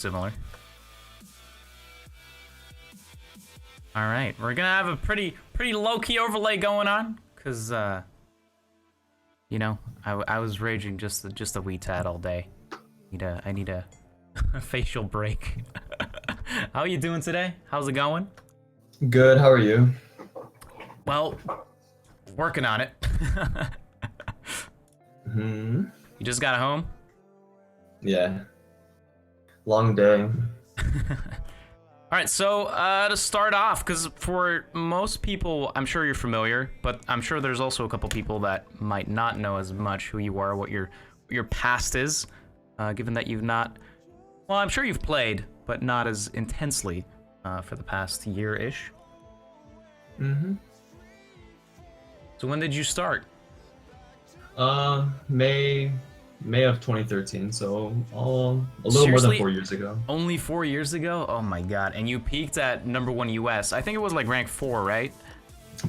Similar. All right, we're gonna have a pretty low-key overlay going on, cause you know, I was raging just a wee tad all day. I need a, a facial break. How are you doing today? How's it going? Good, how are you? Well, working on it. Hmm. You just got home? Yeah. Long day. All right, so to start off, because for most people, I'm sure you're familiar, but I'm sure there's also a couple people that might not know as much who you are, what your past is, given that you've not. Well, I'm sure you've played, but not as intensely for the past year-ish. Mm-hmm. So when did you start? May of 2013, so a little more Seriously? than 4 years ago. Only 4 years ago? Oh my god! And you peaked at #1 US. I think it was like rank 4, right?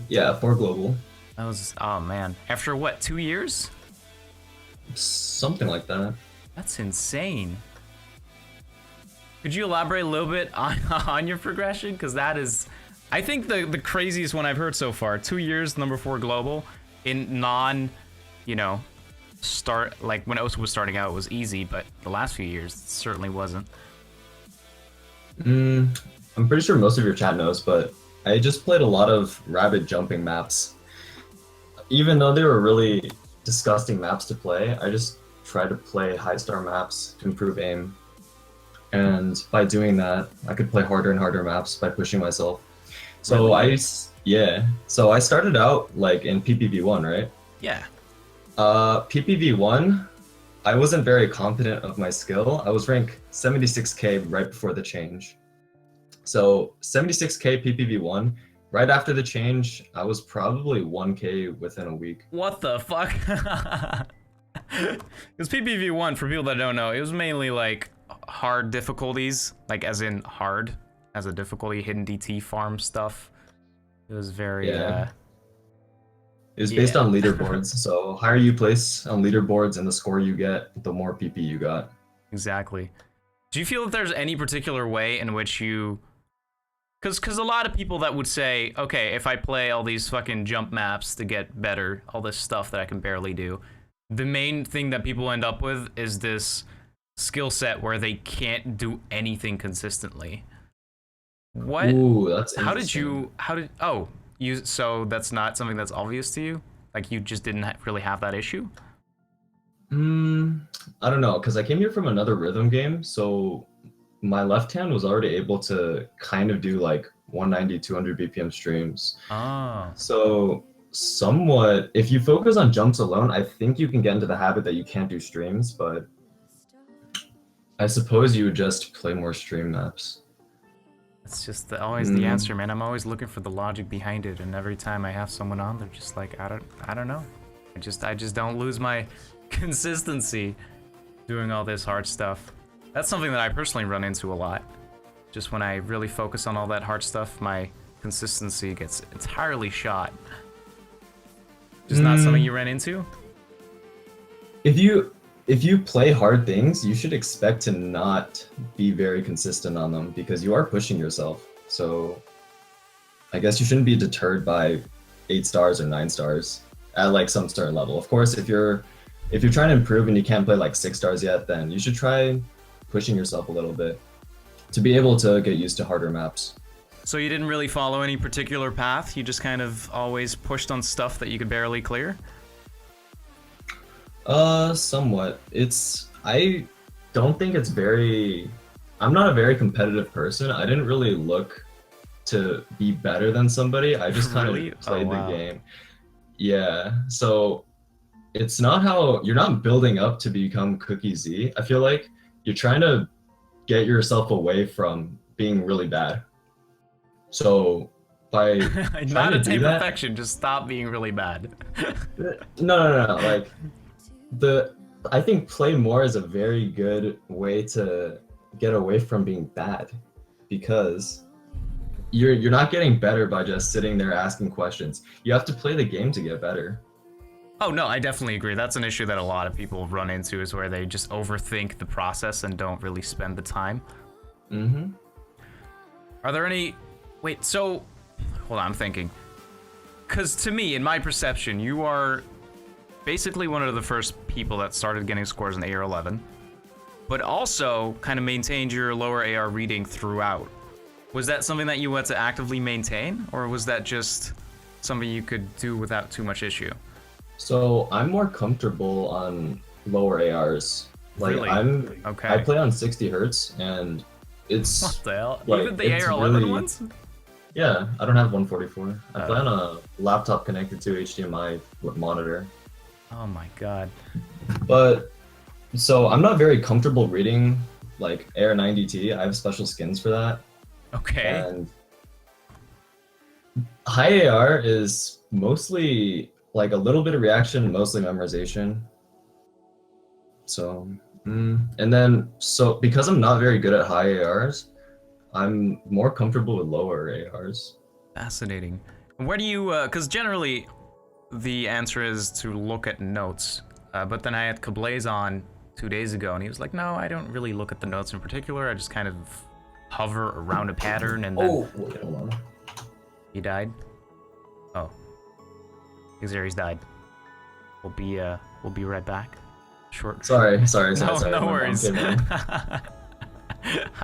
Yeah, for global. That was, oh man. After what, 2 years? Something like that. That's insane. Could you elaborate a little bit on, on your progression? Because that is, I think the craziest one I've heard so far. 2 years, #4 global, in non, you know, like when Osu was starting out, it was easy, but the last few years it certainly wasn't. I'm pretty sure most of your chat knows, but I just played a lot of rabbit jumping maps. Even though they were really disgusting maps to play, I just tried to play high star maps to improve aim. And by doing that, I could play harder and harder maps by pushing myself. So Really? so I started out like in PPV1, right? Yeah. PPV1, I wasn't very confident of my skill. I was rank 76k right before the change. So 76k PPV1, right after the change, I was probably 1k within a week. What the fuck? Because PPV1, for people that don't know, it was mainly like hard difficulties, like as in hard, as a difficulty, hidden DT farm stuff. It was very, Yeah. It was based on leaderboards, so higher you place on leaderboards and the score you get, the more PP you got. Exactly. Do you feel that there's any particular way in which you... Because a lot of people that would say, okay, if I play all these fucking jump maps to get better, all this stuff that I can barely do, the main thing that people end up with is this skill set where they can't do anything consistently. What? Ooh, that's How did interesting. oh, so that's not something that's obvious to you? Like you just didn't really have that issue? I don't know, because I came here from another rhythm game, so my left hand was already able to kind of do like 190, 200 BPM streams. Oh. So somewhat, if you focus on jumps alone, I think you can get into the habit that you can't do streams, but I suppose you would just play more stream maps. That's just always the answer, man. I'm always looking for the logic behind it, and every time I have someone on, they're just like, I don't know. I just don't lose my consistency doing all this hard stuff. That's something that I personally run into a lot. Just when I really focus on all that hard stuff, my consistency gets entirely shot. Just not something you ran into? If you play hard things, you should expect to not be very consistent on them because you are pushing yourself. So I guess you shouldn't be deterred by 8 stars or 9 stars at like some certain level. Of course, if you're trying to improve and you can't play like 6 stars yet, then you should try pushing yourself a little bit to be able to get used to harder maps. So you didn't really follow any particular path? You just kind of always pushed on stuff that you could barely clear? Somewhat. I don't think it's I'm not a very competitive person. I didn't really look to be better than somebody. I just kind Really? of played Oh, wow. the game. Yeah. So it's not how you're not building up to become Cookie Z. I feel like you're trying to get yourself away from being really bad. So by trying Not to do attain that, perfection, just stop being really bad. no. Like I think play more is a very good way to get away from being bad because you're not getting better by just sitting there asking questions. You have to play the game to get better. Oh no, I definitely agree. That's an issue that a lot of people run into, is where they just overthink the process and don't really spend the time. Mm-hmm. Are there any... Wait, so... Hold on, I'm thinking. Because to me, in my perception, you are basically one of the first people that started getting scores in AR 11, but also kind of maintained your lower AR reading throughout. Was that something that you had to actively maintain, or was that just something you could do without too much issue? So I'm more comfortable on lower ARs. Like Really? Okay. I play on 60 hertz, and it's What the hell? like, Even the it's AR 11 really- ones? yeah. I don't have 144. I Oh. play on a laptop connected to HDMI with monitor. Oh my god. But so I'm not very comfortable reading like AR 90T. I have special skins for that. Okay. And high AR is mostly like a little bit of reaction, mostly memorization. So, and then so because I'm not very good at high ARs, I'm more comfortable with lower ARs. Fascinating. Where do you, because generally the answer is to look at notes, but then I had Kablaze on 2 days ago, and he was like, no, I don't really look at the notes in particular, I just kind of hover around a pattern, and then... Oh, wait, hold on. He died? Oh. Xary's died. We'll be right back. Short. Sorry. No, sorry. no My mom worries. came in. I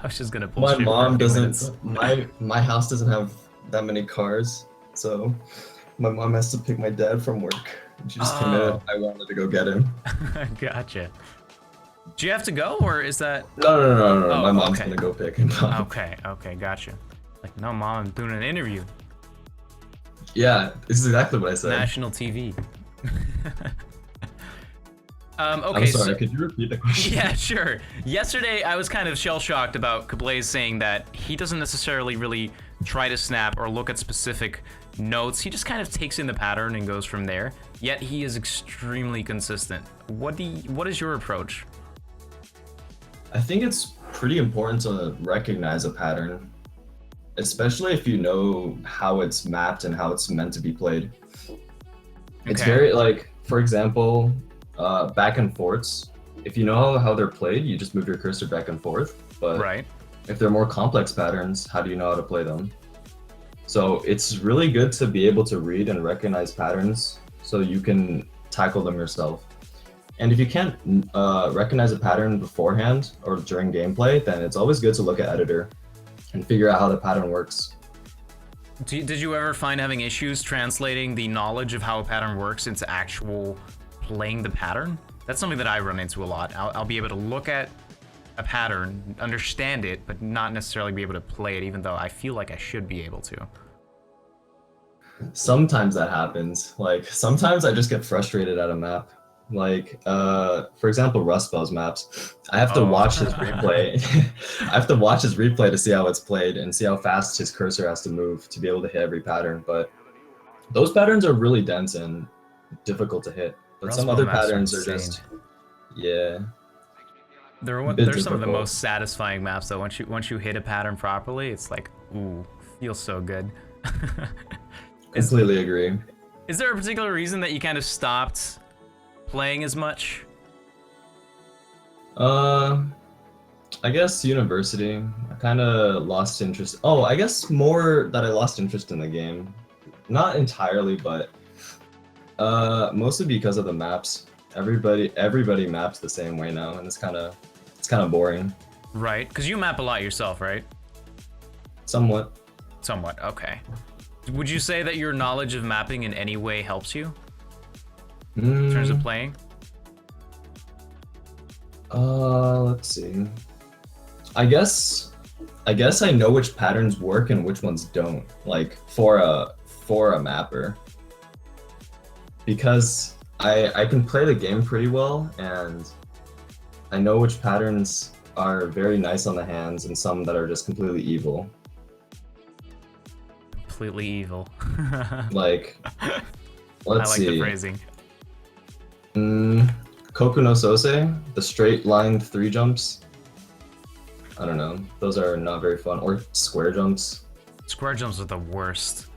was just gonna My bullshit for a mom few minutes. doesn't. My house doesn't have that many cars, so my mom has to pick my dad from work. She just came in. Oh. I wanted to go get him. Gotcha. Do you have to go, or is that... No. Oh, My mom's okay. gonna go pick him up. Okay, gotcha. Like, no, Mom, I'm doing an interview. Yeah, this is exactly what I said. National TV. Okay, I'm sorry. so... Could you repeat the question? Yeah, sure. Yesterday, I was kind of shell-shocked about Kablaze saying that he doesn't necessarily really try to snap or look at specific notes. He just kind of takes in the pattern and goes from there. Yet he is extremely consistent. What is your approach? I think it's pretty important to recognize a pattern, especially if you know how it's mapped and how it's meant to be played. It's Okay. very like, for example, back and forths. If you know how they're played, you just move your cursor back and forth. But Right. if they're more complex patterns, how do you know how to play them? So it's really good to be able to read and recognize patterns so you can tackle them yourself. And if you can't recognize a pattern beforehand or during gameplay, then it's always good to look at editor and figure out how the pattern works. Did you ever find having issues translating the knowledge of how a pattern works into actual playing the pattern? That's something that I run into a lot. I'll be able to look at a pattern, understand it, but not necessarily be able to play it, even though I feel like I should be able to. Sometimes that happens. Like sometimes I just get frustrated at a map. Like for example, Rust Bell's maps. I have to Oh. watch his replay. I have to watch his replay to see how it's played and see how fast his cursor has to move to be able to hit every pattern. But those patterns are really dense and difficult to hit. But Rust some Bell other maps are patterns are insane. just yeah. They're bit some of the difficult. most satisfying maps though. Once you hit a pattern properly, it's like, ooh, feels so good. Completely agree. Is there a particular reason that you kind of stopped playing as much? I guess university. I kind of lost interest. Oh, I guess more that I lost interest in the game. Not entirely, but mostly because of the maps. Everybody maps the same way now, and it's kind of boring. Right, because you map a lot yourself, right? Somewhat. Somewhat, okay. Would you say that your knowledge of mapping in any way helps you in terms of playing? Let's see. I guess I know which patterns work and which ones don't. Like for a mapper, because I can play the game pretty well, and I know which patterns are very nice on the hands and some that are just completely evil. Completely evil. Like, I let's like see. the phrasing. Koku no Sose, the straight line 3 jumps. I don't know. Those are not very fun. Or square jumps. Square jumps are the worst.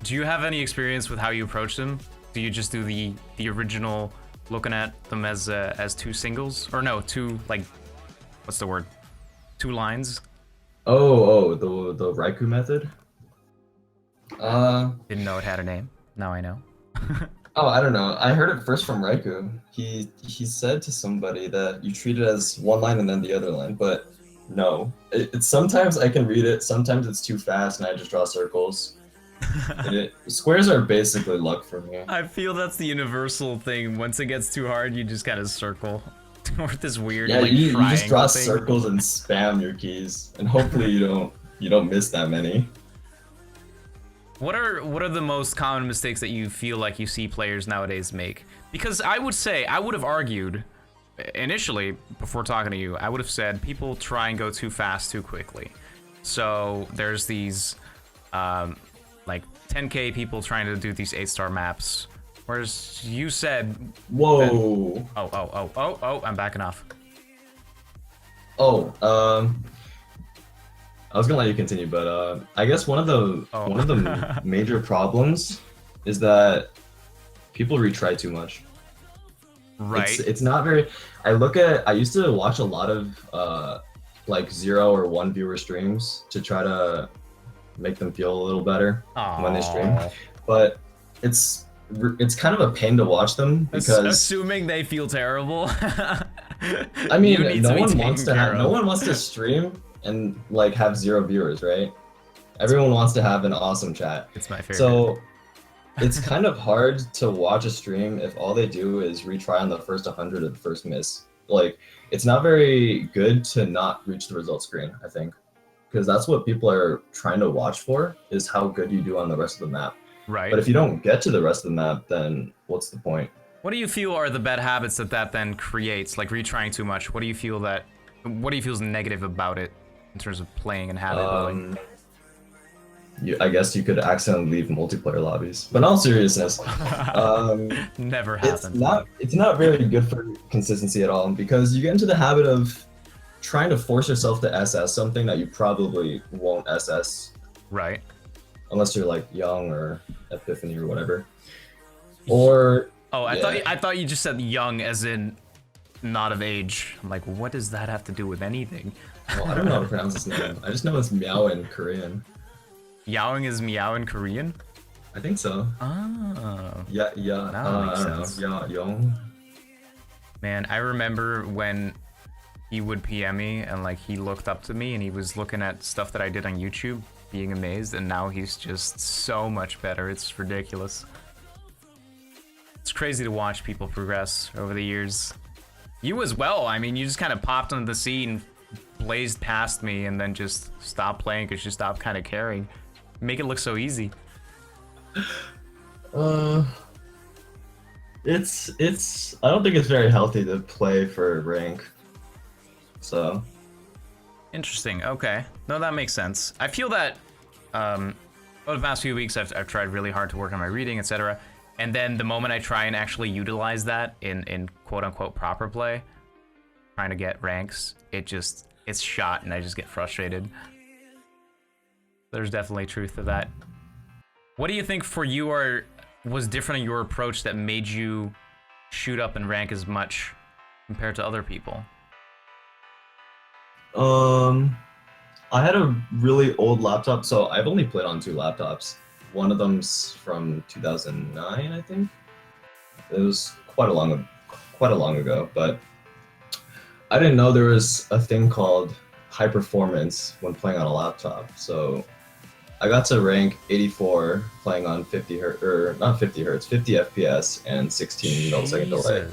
Do you have any experience with how you approach them? Do you just do the original, looking at them as two singles, or no, two, like, what's the word? Two lines? The Raikou method. Didn't know it had a name. Now I know. Oh, I don't know. I heard it first from Raikou. He said to somebody that you treat it as one line and then the other line, but no. It's sometimes I can read it, sometimes it's too fast and I just draw circles. Squares are basically luck for me. I feel that's the universal thing. Once it gets too hard, you just kind of circle. Or this weird, Yeah, like, you just draw thing. circles and spam your keys, and hopefully you don't miss that many. What are the most common mistakes that you feel like you see players nowadays make? Because I would have argued initially before talking to you, I would have said people try and go too fast too quickly. So there's these like 10K people trying to do these 8-star maps, whereas you said, whoa. Oh, I'm backing off. I was gonna let you continue, but I guess one of the major problems is that people retry too much. Right. It's not very. I used to watch a lot of like 0 or 1 viewer streams to try to make them feel a little better when they stream, but it's kind of a pain to watch them because assuming they feel terrible. I mean, no one wants to stream and like have 0 viewers, right? Everyone wants to have an awesome chat. It's my favorite. So it's kind of hard to watch a stream if all they do is retry on the first 100 of the first miss. Like, it's not very good to not reach the result screen, I think, because that's what people are trying to watch for, is how good you do on the rest of the map. Right. But if you don't get to the rest of the map, then what's the point? What do you feel are the bad habits that then creates, like retrying too much? What do you feel is negative about it in terms of playing and habit building? I guess you could accidentally leave multiplayer lobbies. But in all seriousness, never happened. It's not very good for consistency at all, because you get into the habit of trying to force yourself to SS something that you probably won't SS. Right. Unless you're like young or Epiphany or whatever. Or I thought you just said young as in not of age. I'm like, what does that have to do with anything? Well, I don't know how to pronounce his name. I just know it's Meow in Korean. Yaoing is meow in Korean? I think so. Oh. Yeah. I don't know. Young. Man, I remember when he would PM me and like he looked up to me and he was looking at stuff that I did on YouTube, being amazed, and now he's just so much better. It's ridiculous. It's crazy to watch people progress over the years. You as well. I mean, you just kind of popped onto the scene, blazed past me, and then just stopped playing because you stopped kind of caring. Make it look so easy. It's I don't think it's very healthy to play for rank. So interesting. Okay. No, that makes sense. I feel that over the past few weeks I've tried really hard to work on my reading, etc. And then the moment I try and actually utilize that in quote unquote proper play, trying to get ranks, it's shot and I just get frustrated. There's definitely truth to that. What do you think for you was different in your approach that made you shoot up in rank as much compared to other people? I had a really old laptop, so I've only played on 2 laptops. One of them's from 2009, I think. It was quite a long ago, but I didn't know there was a thing called high performance when playing on a laptop. So I got to rank 84 playing on 50 hertz, or not 50 hertz, 50 FPS and 16 millisecond delay.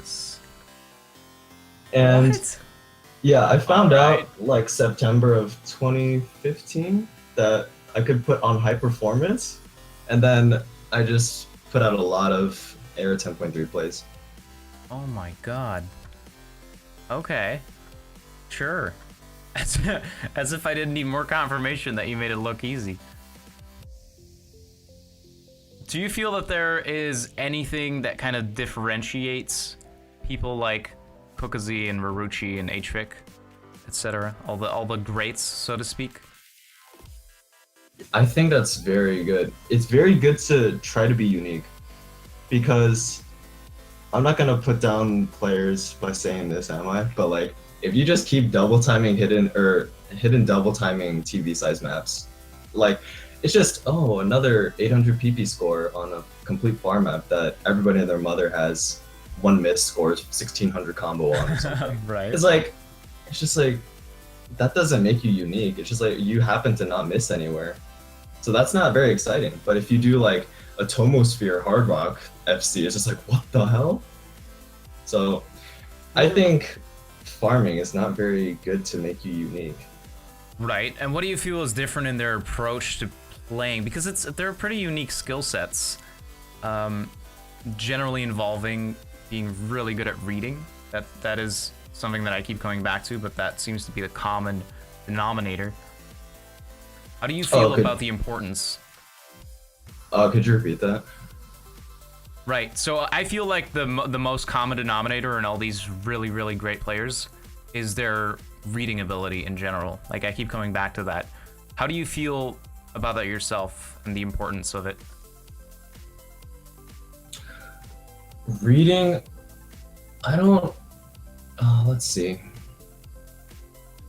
And what? Yeah, I found out like September of 2015 that I could put on high performance, and then I just put out a lot of Air 10.3 plays. Oh my god. Okay. Sure. As if I didn't need more confirmation that you made it look easy. Do you feel that there is anything that kind of differentiates people like Kokazi and Marucci and Hvic, etc.? All the greats, so to speak? I think that's very good. It's very good to try to be unique, because I'm not gonna put down players by saying this, am I? But like, if you just keep double timing hidden double timing TV size maps, like it's just another 800 PP score on a complete farm map that everybody and their mother has one miss scores 1600 combo on or something. Right. It's just like that doesn't make you unique. It's just like you happen to not miss anywhere. So that's not very exciting. But if you do like a Tomosphere Hard Rock FC, it's just like, what the hell? So I think farming is not very good to make you unique. Right. And what do you feel is different in their approach to playing? Because they're pretty unique skill sets, generally involving being really good at reading. That is something that I keep coming back to, but that seems to be the common denominator. How do you feel about the importance? Could you repeat that? Right. So I feel like the most common denominator in all these really, really great players is their reading ability in general. Like, I keep coming back to that. How do you feel about that yourself and the importance of it? Reading, I don't. Let's see.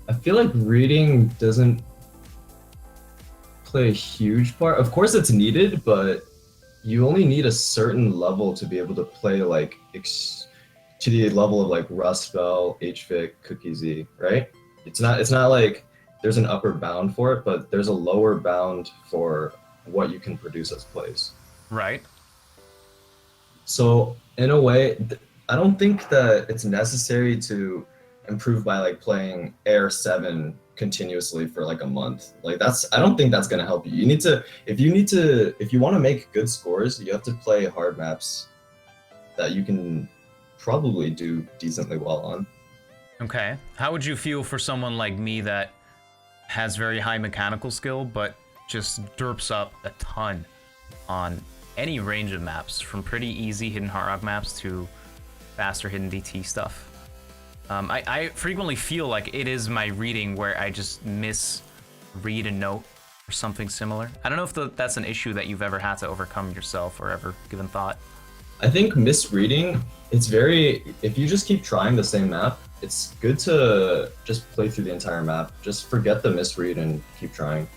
I feel like reading doesn't play a huge part. Of course, it's needed, but you only need a certain level to be able to play like to the level of like Rustbell, HVIC, Cookie Z, right? It's not like there's an upper bound for it, but there's a lower bound for what you can produce as plays. Right. So in a way, I don't think that it's necessary to improve by like playing Air 7 continuously for like a month. Like I don't think that's gonna help you. If you want to make good scores, you have to play hard maps that you can probably do decently well on. Okay. How would you feel for someone like me that has very high mechanical skill, but just derps up a ton on any range of maps, from pretty easy hidden hard rock maps to faster hidden DT stuff? I frequently feel like it is my reading where I just misread a note or something similar. I don't know if that's an issue that you've ever had to overcome yourself or ever given thought. I think misreading, if you just keep trying the same map, it's good to just play through the entire map. Just forget the misread and keep trying.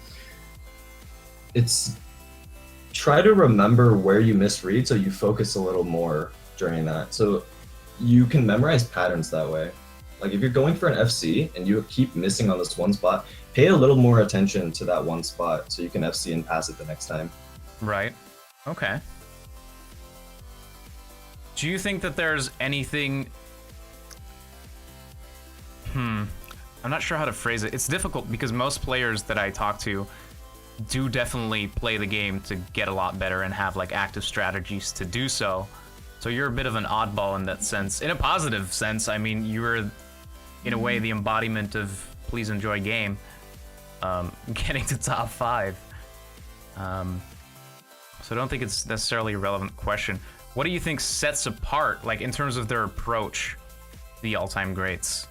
Try to remember where you misread so you focus a little more during that. So you can memorize patterns that way. Like if you're going for an FC and you keep missing on this one spot, pay a little more attention to that one spot so you can FC and pass it the next time. Right. Okay. Do you think that there's anything... I'm not sure how to phrase it. It's difficult because most players that I talk to do definitely play the game to get a lot better and have like active strategies to do so. So you're a bit of an oddball in that sense. In a positive sense, I mean, you're in a way the embodiment of please enjoy game, getting to top 5. So I don't think it's necessarily a relevant question. What do you think sets apart, like in terms of their approach, the all-time greats?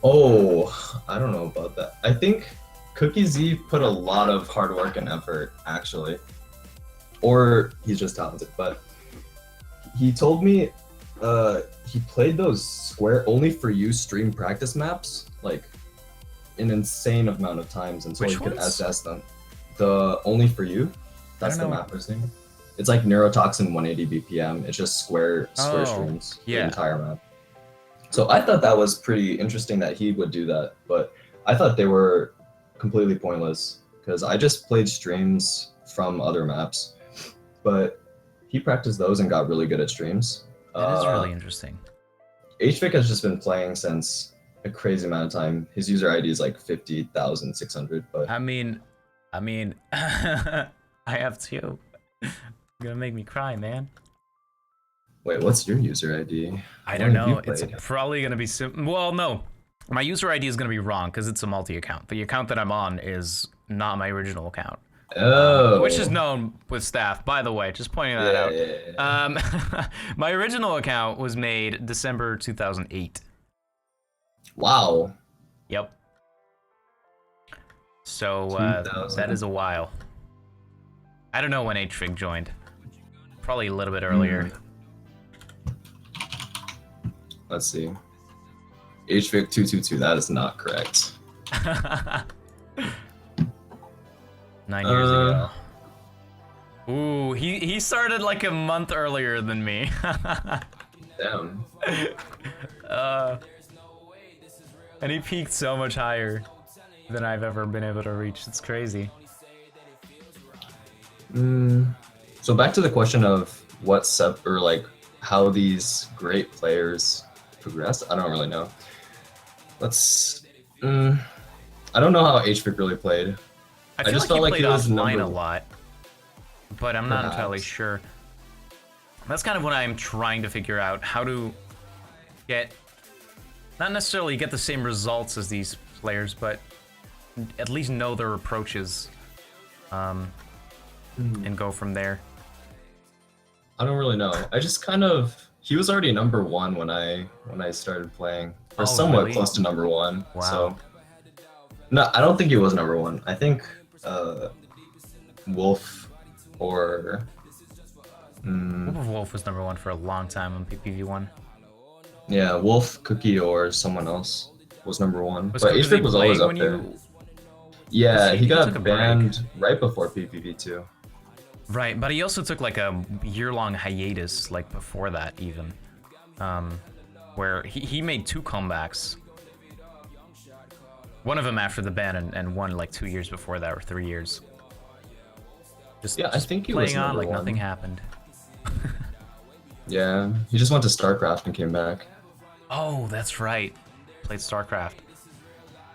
Oh, I don't know about that. I think Cookie Z put a lot of hard work and effort, actually. Or he's just talented, but he told me he played those Square Only For You stream practice maps like an insane amount of times until Which he could ones? assess them. The Only For You, that's the mapper's name. It's like Neurotoxin 180 BPM. It's just square streams, the entire map. So I thought that was pretty interesting that he would do that, but I thought they were completely pointless because I just played streams from other maps, but he practiced those and got really good at streams. That is really interesting. HVIC has just been playing since a crazy amount of time. His user ID is like 50,600, but I mean, I have two. You're gonna make me cry, man. Wait, what's your user ID? I don't know. It's probably gonna be well, no. My user ID is gonna be wrong because it's a multi-account. The account that I'm on is not my original account. Oh. Which is known with staff, by the way, just pointing that out. Yeah. My original account was made December 2008. Wow. Yep. So that is a while. I don't know when HVIC joined. Probably a little bit earlier. Let's see. HVIC 222. That is not correct. 9 years ago. Ooh, he started like a month earlier than me. Damn. And he peaked so much higher than I've ever been able to reach. It's crazy. So back to the question of what or like how these great players progressed. I don't really know. Let's. I don't know how HVIC really played. I feel just like felt he like he played was offline a lot, but I'm not entirely Perhaps. sure. That's kind of what I'm trying to figure out, how to get, not necessarily get the same results as these players, but at least know their approaches, and go from there. I don't really know. I just kind of. He was already number one when I started playing, or Oh, somewhat really? close to number one. Wow. So. No, I don't think he was number one. I think Wolf or. Wolf was number one for a long time on PPV1. Yeah, Wolf, Cookie, or someone else was number one. Was But Cookie HVIC was always playing up when there. you... Yeah, he he took a got break. banned right before PPV too. Right, but he also took like a year-long hiatus, like before that even, where he made 2 comebacks. One of them after the ban, and one like 2 years before that, or 3 years. Yeah, I think he was playing on number like one. nothing happened. Yeah, he just went to StarCraft and came back. Oh, that's right. Played StarCraft.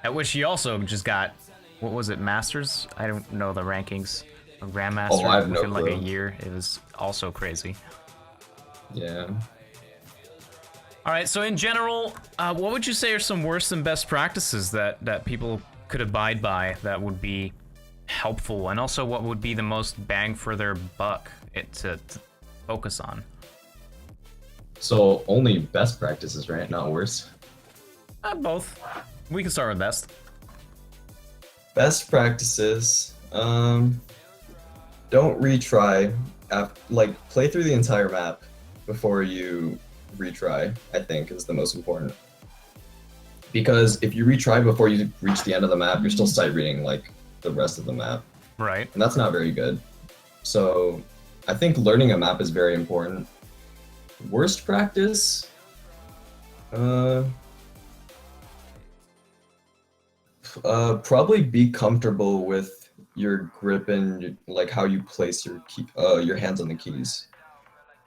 At which he also just got, what was it, Masters? I don't know the rankings. A Grandmaster Oh, I have no within like a clue. year. It was also crazy. Yeah. All right, so in general, what would you say are some worst and best practices that people could abide by that would be helpful? And also, what would be the most bang for their buck to focus on? So only best practices, right? Not worse. Both. We can start with best. Best practices. Don't retry. Like play through the entire map before you retry. I think is the most important. Because if you retry before you reach the end of the map, you're still sight reading like the rest of the map, Right. and that's not very good. So I think learning a map is very important. Worst practice. Probably be comfortable with your grip and like how you place your hands on the keys.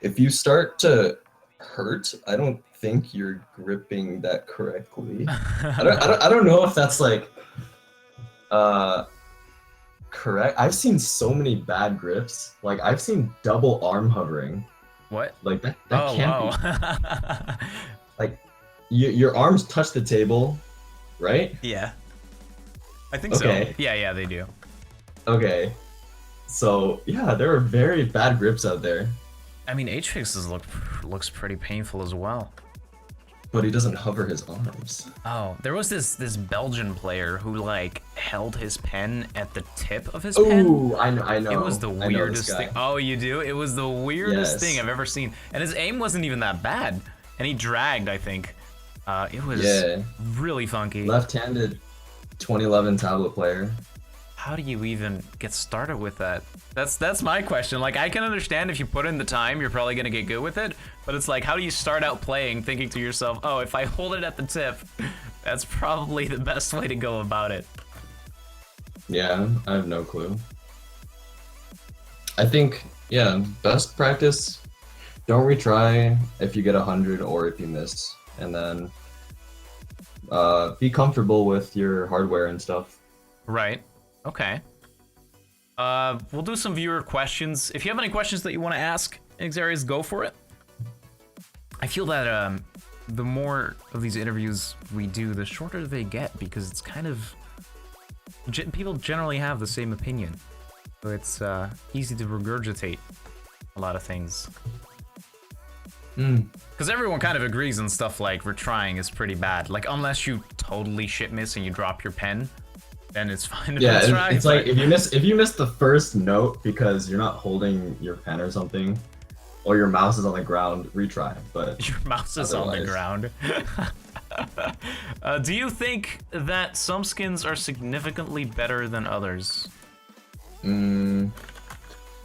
If you start to hurt, I don't think you're gripping that correctly. I don't know if that's like correct. I've seen so many bad grips. Like I've seen double arm hovering. What? Like that Oh, can't be. wow. Like your arms touch the table, right? Yeah. I think Okay. so. Yeah, they do. Okay. So yeah, there are very bad grips out there, I mean, HFix's looks pretty painful as well. but he doesn't hover his arms. Oh, there was this Belgian player who like held his pen at the tip of his pen. Oh, I know. It was the I know this weirdest guy. thing. Oh, you do? It was the weirdest Yes. thing I've ever seen. And his aim wasn't even that bad. And he dragged, I think. It was Yeah. really funky. Left-handed 2011 tablet player. How do you even get started with that? That's my question. Like, I can understand if you put in the time, you're probably gonna get good with it. But it's like, how do you start out playing thinking to yourself, oh, if I hold it at the tip, that's probably the best way to go about it. Yeah, I have no clue. I think, yeah, best practice, don't retry if you get 100 or if you miss. And then be comfortable with your hardware and stuff. Right. Okay. We'll do some viewer questions. If you have any questions that you want to ask Xarius, go for it. I feel that the more of these interviews we do, the shorter they get, because it's kind of... people generally have the same opinion. So it's easy to regurgitate a lot of things. Because everyone kind of agrees on stuff like retrying is pretty bad. Like, unless you totally shit miss and you drop your pen, then it's fine to Yeah, retry. it's like if you miss the first note because you're not holding your pen or something, or your mouse is on the ground, retry. But Your mouse is on the otherwise- ground. Do you think that some skins are significantly better than others?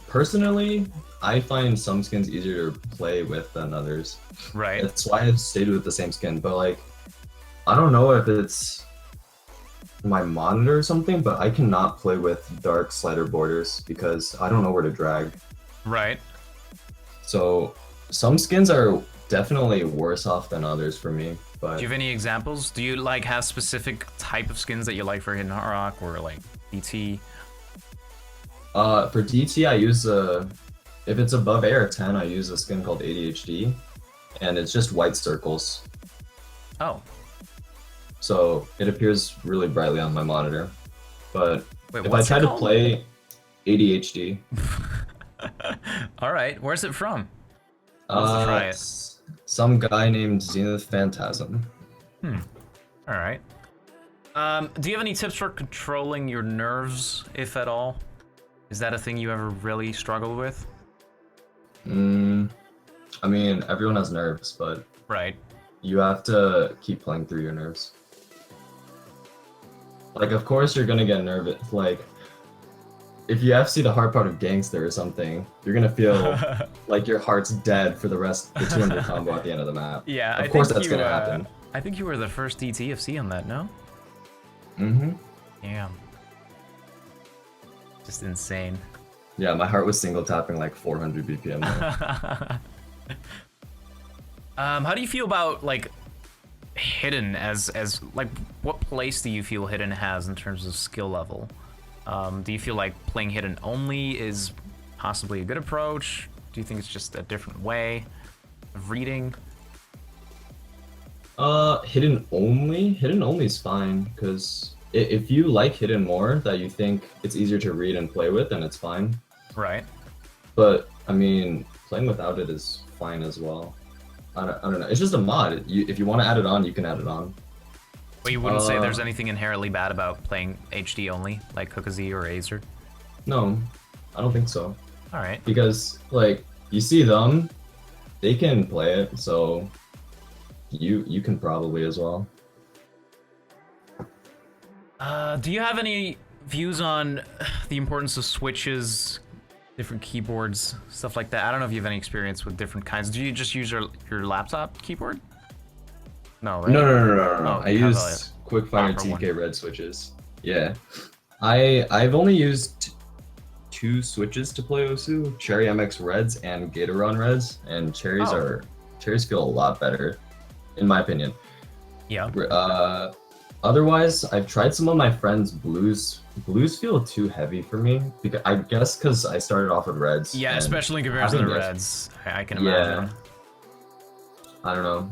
Personally, I find some skins easier to play with than others. Right. That's why I've stayed with the same skin. But like, I don't know if it's my monitor or something, but I cannot play with dark slider borders because I don't know where to drag. Right. So some skins are definitely worse off than others for me. But Do you have any examples? Do you like have specific type of skins that you like for Hidden Rock or like DT? for DT, I use if it's above AR10, I use a skin called ADHD, and it's just white circles. Oh, So it appears really brightly on my monitor. But wait, if I what's try it to called? play ADHD, All right, where's it from? Let's try it. Some guy named Zenith Phantasm. All right. Do you have any tips for controlling your nerves, if at all? Is that a thing you ever really struggled with? I mean, everyone has nerves, but Right. you have to keep playing through your nerves. Like, of course, you're gonna get nervous. Like, if you FC the hard part of Gangster or something, you're gonna feel like your heart's dead for the rest of the 200 combo at the end of the map. Yeah, Of course that's gonna happen. I think you were the first DTFC on that, no? Mm-hmm. Damn. Just insane. Yeah, my heart was single tapping like 400 BPM. There. How do you feel about like Hidden as like what place do you feel Hidden has in terms of skill level? Do you feel like playing Hidden only is possibly a good approach? Do you think it's just a different way of reading? Hidden only is fine, because if you like Hidden more, that you think it's easier to read and play with, then it's fine. Right. But I mean, playing without it is fine as well. I don't know. It's just a mod. If you want to add it on, you can add it on. But you wouldn't say there's anything inherently bad about playing HD only, like Kokazi or Azer? No, I don't think so. All right. Because like you see them, they can play it, so you can probably as well. Do you have any views on the importance of switches, different keyboards, stuff like that? I don't know if you have any experience with different kinds. Do you just use your laptop keyboard? No, right? No. Oh, I you have use Quickfire proper TK red switches. Yeah, I've only used 2 switches to play Osu: Cherry MX Reds and Gatoron Reds, and cherries Oh. feel a lot better, in my opinion. Yeah. Otherwise, I've tried some of my friends' blues. Blues feel too heavy for me, because I guess because I started off with reds. Yeah, and especially in comparison to having this- reds. I can Yeah. imagine. I don't know.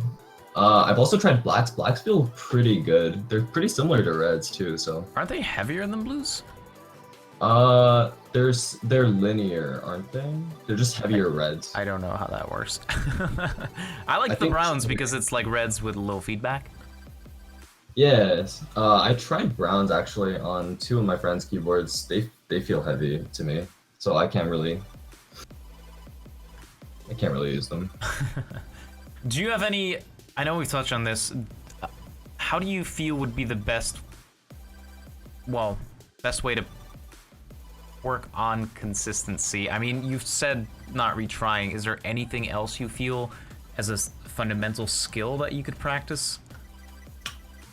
I've also tried blacks. Blacks feel pretty good. They're pretty similar to reds too. So Aren't they heavier than blues? they're linear, aren't they? They're just heavier reds. I don't know how that works. I like the think- browns because it's like reds with a little feedback. Yes. I tried browns actually on 2 of my friends' keyboards. They feel heavy to me, so I can't really use them. Do you have any? I know we've touched on this. How do you feel would be the best way to work on consistency? I mean, you've said not retrying. Is there anything else you feel as a fundamental skill that you could practice?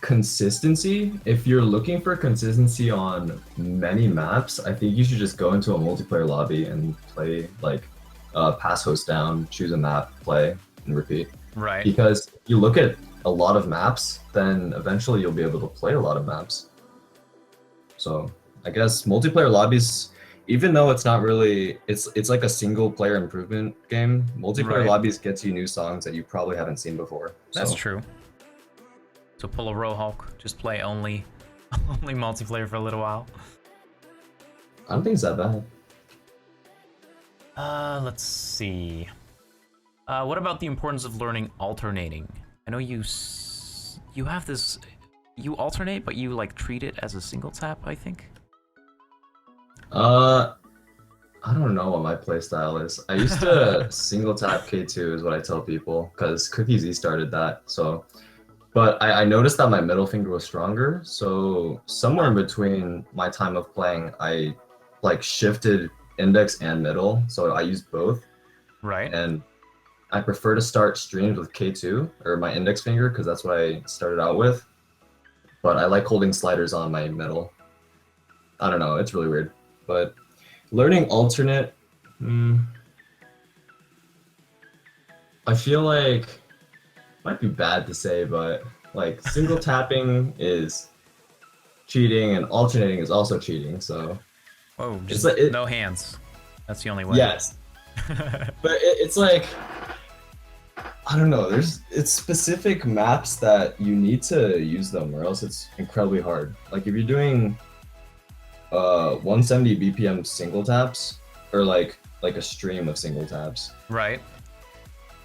Consistency? If you're looking for consistency on many maps, I think you should just go into a multiplayer lobby and play like pass host down, choose a map, play, and repeat. Right. Because if you look at a lot of maps, then eventually you'll be able to play a lot of maps. So I guess multiplayer lobbies, even though it's not really, it's like a single player improvement game, multiplayer Right. lobbies gets you new songs that you probably haven't seen before. That's So, true. So pull a Rohawk, just play only multiplayer for a little while. I don't think it's that bad. Let's see. What about the importance of learning alternating? I know you have this. You alternate, but you like treat it as a single tap. I think. I don't know what my playstyle is. I used to single tap K2 is what I tell people because Cookie Z started that. So, but I noticed that my middle finger was stronger. So somewhere in between my time of playing, I like shifted index and middle. So I used both, Right. and I prefer to start streams with K2 or my index finger because that's what I started out with. But I like holding sliders on my middle. I don't know, it's really weird. But learning alternate, I feel like might be bad to say, but like single tapping is cheating and alternating is also cheating. So Whoa, it's just like no hands. That's the only way. yes, but it's like I don't know. It's specific maps that you need to use them, or else it's incredibly hard. Like if you're doing 170 BPM single taps, or like a stream of single taps, Right.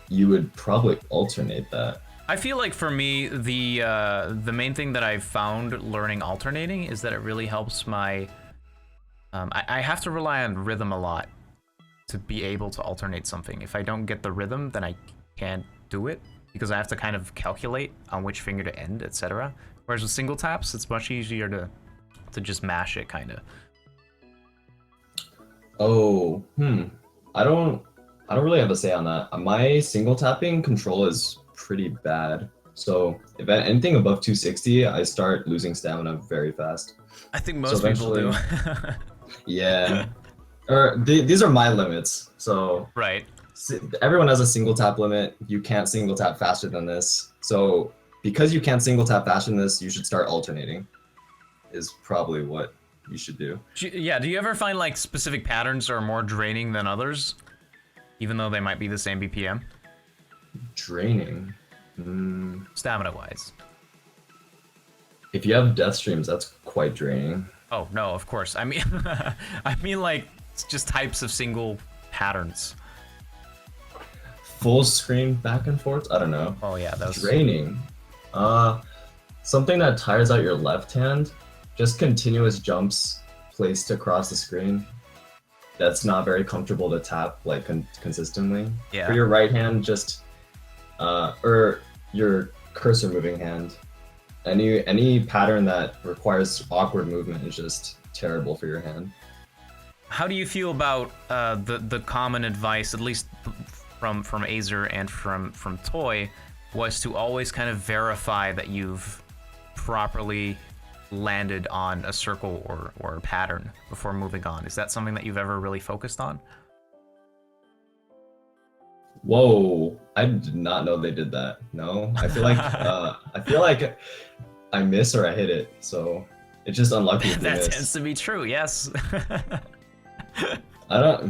you would probably alternate that. I feel like for me, the main thing that I've found learning alternating is that it really helps my. I have to rely on rhythm a lot to be able to alternate something. If I don't get the rhythm, then I can't do it because I have to kind of calculate on which finger to end, etc. Whereas with single taps, it's much easier to just mash it, kind of. Oh, I don't I don't really have a say on that. My single tapping control is pretty bad. So if anything above 260, I start losing stamina very fast. I think So most people do. Yeah. Or these are my limits. So Right. everyone has a single tap limit. You can't single tap faster than this. So because you can't single tap faster than this, you should start alternating. Is probably what you should do. Yeah, do you ever find like specific patterns are more draining than others, even though they might be the same BPM, Draining. stamina-wise? If you have death streams, that's quite draining. Oh no, of course. I mean, I mean like it's just types of single patterns. Full screen back and forth? I don't know. Oh yeah, those. Draining. Something that tires out your left hand. Just continuous jumps placed across the screen. That's not very comfortable to tap like consistently. Yeah. For your right hand, just or your cursor moving hand. Any pattern that requires awkward movement is just terrible for your hand. How do you feel about the common advice, at least from Azer and from Toy, was to always kind of verify that you've properly landed on a circle or a pattern before moving on? Is that something that you've ever really focused on? Whoa, I did not know they did that. No, I feel like I miss or I hit it, so it's just unlucky if you That miss. tends to be true. Yes. I don't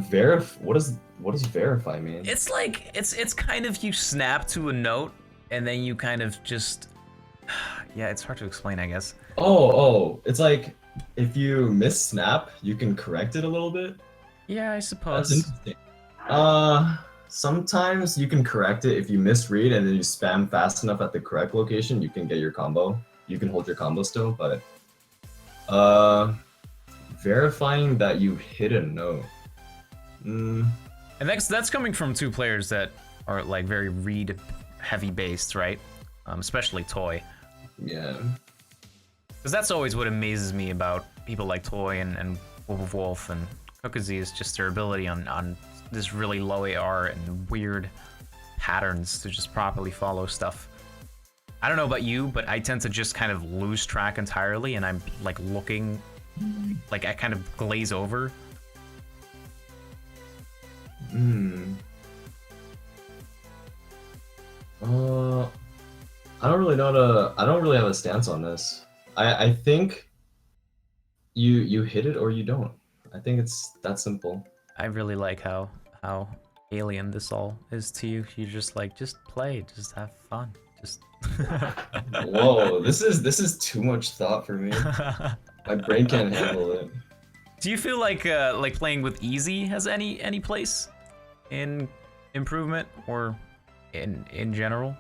what does verify mean? It's like it's kind of you snap to a note and then you kind of just yeah, it's hard to explain, I guess. Oh, it's like if you miss snap, you can correct it a little bit. Yeah, I That's suppose. interesting. Sometimes you can correct it if you misread and then you spam fast enough at the correct location, you can get your combo. You can hold your combo still, but verifying that you hit a note. And that's coming from two players that are like very read heavy based, right? Especially Toy. Yeah. Because that's always what amazes me about people like Toy and Wolf and Cookazy is just their ability on this really low AR and weird patterns to just properly follow stuff. I don't know about you, but I tend to just kind of lose track entirely and I'm like looking, like I kind of glaze over. I don't really I don't really have a stance on this. I think you hit it or you don't. I think it's that simple. I really like how alien this all is to you. You just like, just play, just have fun. Just Whoa, this is too much thought for me. My brain can't handle it. Do you feel like playing with easy has any place in improvement or in general?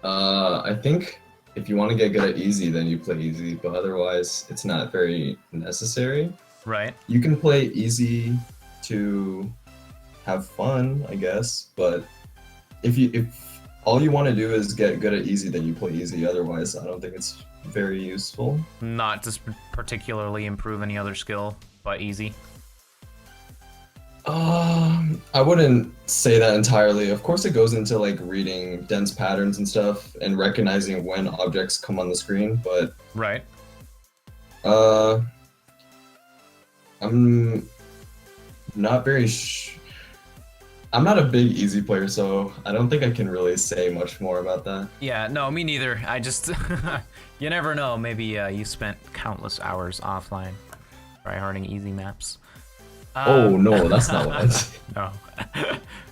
I think if you want to get good at easy, then you play easy, but otherwise it's not very necessary. Right. You can play easy to have fun, I guess. But if all you want to do is get good at easy, then you play easy. Otherwise, I don't think it's very useful. Not to particularly improve any other skill, but easy. I wouldn't say that entirely. Of course, it goes into like reading dense patterns and stuff and recognizing when objects come on the screen, but Right. uh, I'm not very I'm not a big easy player, so I don't think I can really say much more about that. Yeah, no, me neither. I just, you never know. Maybe you spent countless hours offline tryharding easy maps. Oh no, that's not what I said. No.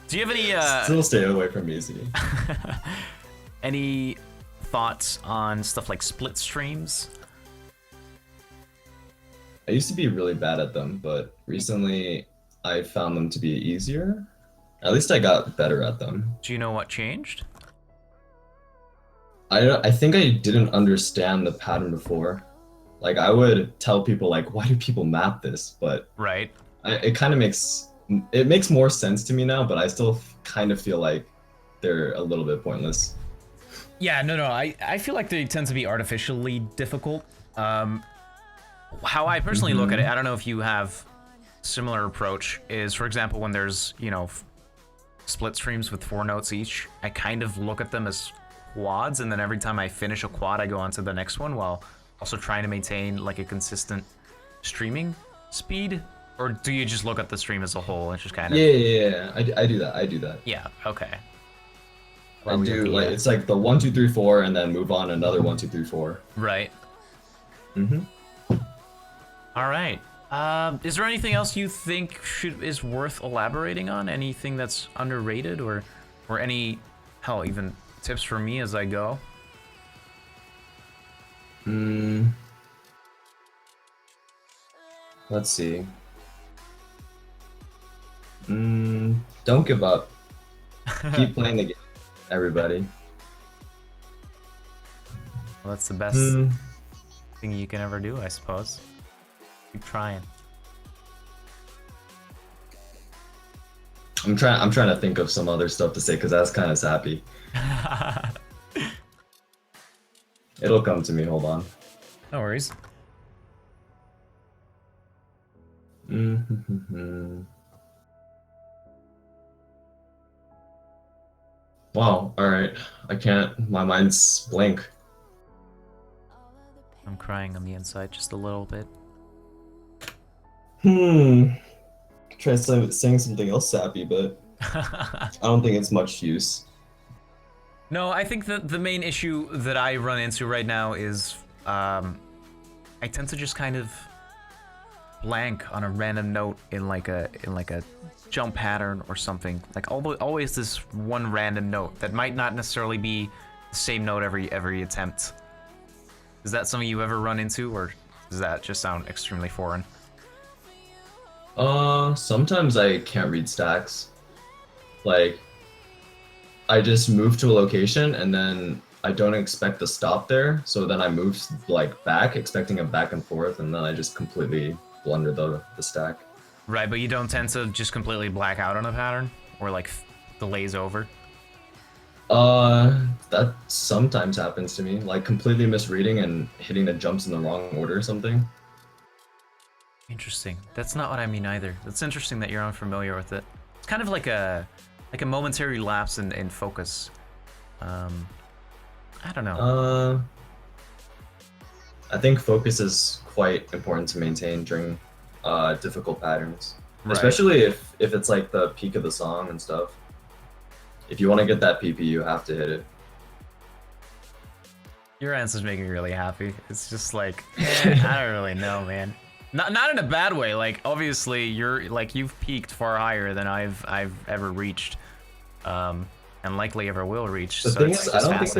Do you have any Still stay away from easy. any thoughts on stuff like split streams? I used to be really bad at them, but recently I found them to be easier. At least I got better at them. Do you know what changed? I think I didn't understand the pattern before. Like I would tell people like, why do people map this? But Right. it kind of makes more sense to me now, but I still kind of feel like they're a little bit pointless. Yeah, no, I feel like they tend to be artificially difficult. How I personally look at it, I don't know if you have similar approach, is for example when there's, you know, split streams with 4 notes each, I kind of look at them as quads, and then every time I finish a quad I go on to the next one while also trying to maintain like a consistent streaming speed. Or do you just look at the stream as a whole and just kind of... Yeah. I do that. I do that. Yeah, okay. I do like it's like the 1, 2, 3, 4, and then move on another 1, 2, 3, 4. Right. Mm-hmm. All right. Is there anything else you think is worth elaborating on? Anything that's underrated, or any, hell, even tips for me as I go? Let's see. Don't give up. Keep playing the game, everybody. Well, that's the best thing you can ever do, I suppose. Keep trying. I'm trying to think of some other stuff to say because that's kind of sappy. It'll come to me. Hold on. No worries. Wow. All right. I can't. My mind's blank. I'm crying on the inside just a little bit. Try saying something else sappy, but I don't think it's much use. No, I think that the main issue that I run into right now is I tend to just kind of blank on a random note in like a jump pattern or something. Like always this one random note that might not necessarily be the same note every attempt. Is that something you ever run into, or does that just sound extremely foreign? Sometimes I can't read stacks. Like, I just move to a location and then I don't expect to stop there, so then I move like back, expecting a back and forth, and then I just completely blunder the stack. Right, but you don't tend to just completely black out on a pattern, or like delays over? That sometimes happens to me, like completely misreading and hitting the jumps in the wrong order or something. Interesting. That's not what I mean either. That's interesting that you're unfamiliar with it. It's kind of like a momentary lapse in focus. I don't know. I think focus is quite important to maintain during difficult patterns, Right. especially if it's like the peak of the song and stuff. If you want to get that PP, you have to hit it. Your answer's making me really happy. It's just like, I don't really know, man. Not in a bad way. Like, obviously, you've peaked far higher than I've ever reached, and likely ever will reach. The so thing it's is, I just don't think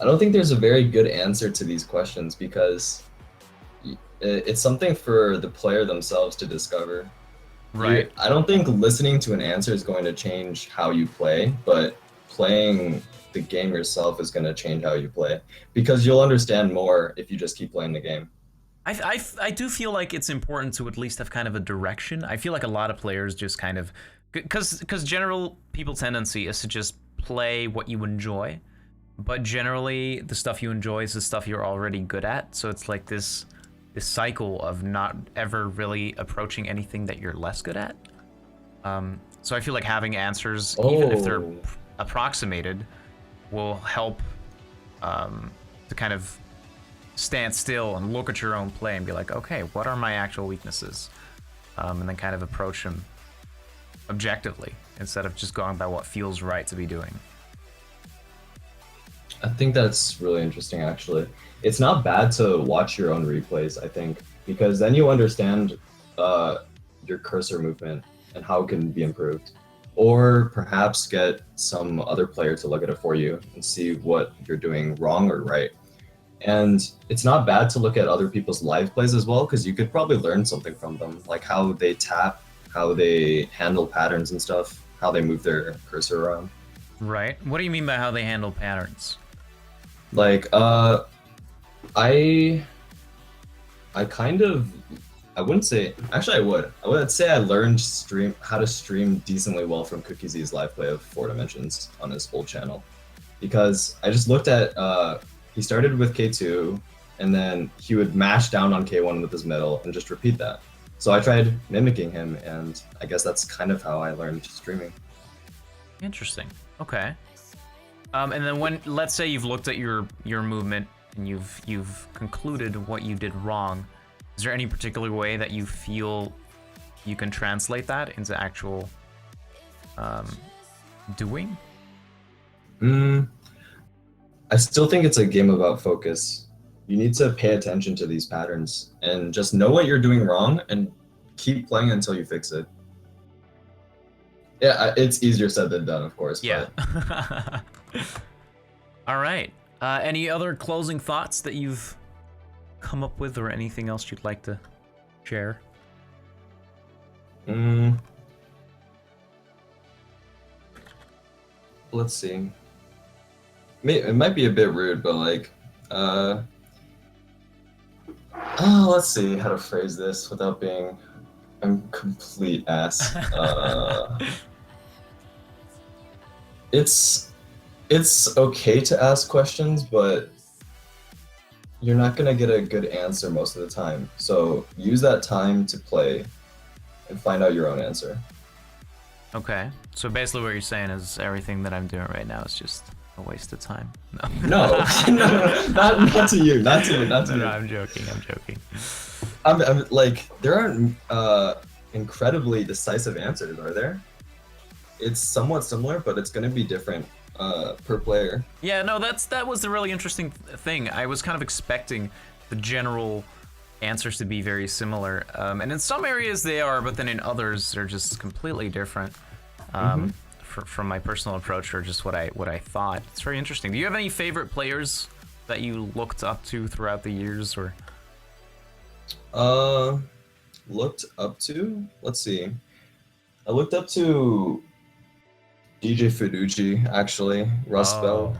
fascinating. there's a very good answer to these questions because it's something for the player themselves to discover. Right. I don't think listening to an answer is going to change how you play, but playing the game yourself is going to change how you play because you'll understand more if you just keep playing the game. I do feel like it's important to at least have kind of a direction. I feel like a lot of players just kind of, because general people tendency is to just play what you enjoy, but generally the stuff you enjoy is the stuff you're already good at. So it's like this cycle of not ever really approaching anything that you're less good at. So I feel like having answers, even if they're approximated, will help to kind of stand still and look at your own play and be like, okay, what are my actual weaknesses? And then kind of approach them objectively instead of just going by what feels right to be doing. I think that's really interesting, actually. It's not bad to watch your own replays, I think, because then you understand your cursor movement and how it can be improved. Or perhaps get some other player to look at it for you and see what you're doing wrong or right. And it's not bad to look at other people's live plays as well, because you could probably learn something from them, like how they tap, how they handle patterns and stuff, how they move their cursor around. Right. What do you mean by how they handle patterns? Like, I kind of, I wouldn't say, actually I would say I learned how to stream decently well from CookieZ's live play of 4 Dimensions on his old channel. Because I just looked at, he started with K2, and then he would mash down on K1 with his middle and just repeat that. So I tried mimicking him, and I guess that's kind of how I learned streaming. Interesting. Okay. And then when, let's say you've looked at your movement and you've concluded what you did wrong, is there any particular way that you feel you can translate that into actual doing? I still think it's a game about focus. You need to pay attention to these patterns and just know what you're doing wrong and keep playing until you fix it. Yeah, it's easier said than done, of course. Yeah. But... All right. Any other closing thoughts that you've come up with, or anything else you'd like to share? Let's see. It might be a bit rude, but like, let's see how to phrase this without being a complete ass. It's okay to ask questions, but you're not gonna get a good answer most of the time. So use that time to play and find out your own answer. Okay. So basically what you're saying is everything that I'm doing right now is just a waste of time. No. No, not to you, not to you. No, I'm joking. I'm like, there aren't incredibly decisive answers, are there? It's somewhat similar, but it's going to be different per player. Yeah, no, that was the really interesting thing. I was kind of expecting the general answers to be very similar, and in some areas they are, but then in others they're just completely different. From my personal approach, or just what I thought. It's very interesting. Do you have any favorite players that you looked up to throughout the years, or? Looked up to? Let's see. I looked up to DJ Fuduji, actually, Rust Belt.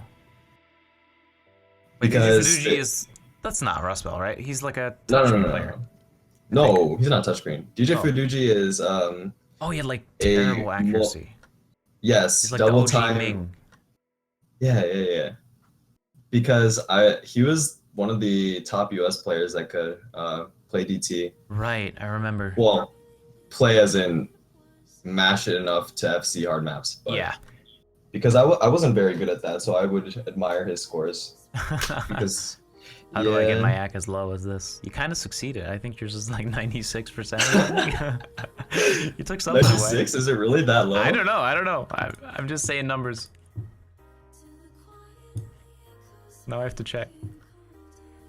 Because DJ that's not Rust Belt, right? He's like a touchscreen player. No, he's not touchscreen. DJ Fuduji is oh, he had like terrible accuracy. Yes, he's like double the OG time. Ming. Yeah. Because he was one of the top US players that could play DT. Right, I remember. Well, play as in mash it enough to FC hard maps. But yeah. Because I wasn't very good at that, so I would admire his scores. Because how do I get my AC as low as this? You kind of succeeded. I think yours is like 96%. You took something 96? away. Is it really that low? I don't know. I'm just saying numbers. Now I have to check.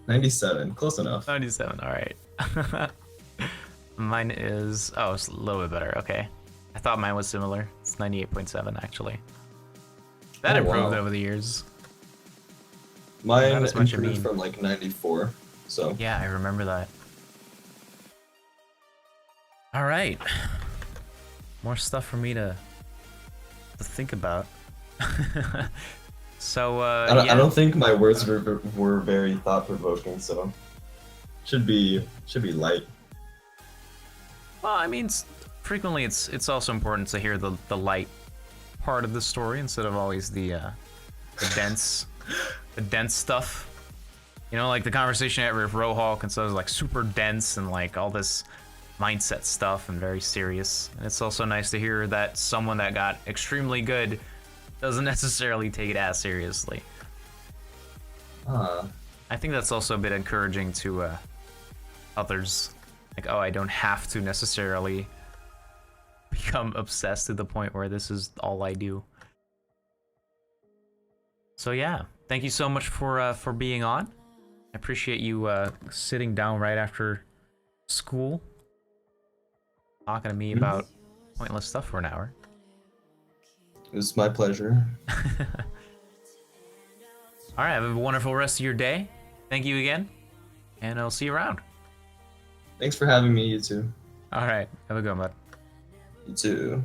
97, close enough. 97, all right. Mine is, oh, it's a little bit better. Okay. I thought mine was similar. It's 98.7 actually. That improved over the years. Mine improved from like 94, so. Yeah, I remember that. All right. More stuff for me to think about. So, I don't think my words were very thought-provoking, so. should be light. Well, I mean, frequently it's also important to hear the light part of the story instead of always the dense the dense stuff. You know, like the conversation I had with Rohawk and stuff is like super dense and like all this mindset stuff and very serious. And it's also nice to hear that someone that got extremely good doesn't necessarily take it as seriously. I think that's also a bit encouraging to others. Like, oh, I don't have to necessarily become obsessed to the point where this is all I do. So yeah, thank you so much for being on. I appreciate you sitting down right after school, talking to me about pointless stuff for an hour. It was my pleasure. All right, have a wonderful rest of your day. Thank you again, and I'll see you around. Thanks for having me, you too. All right, have a good one, bud. You too.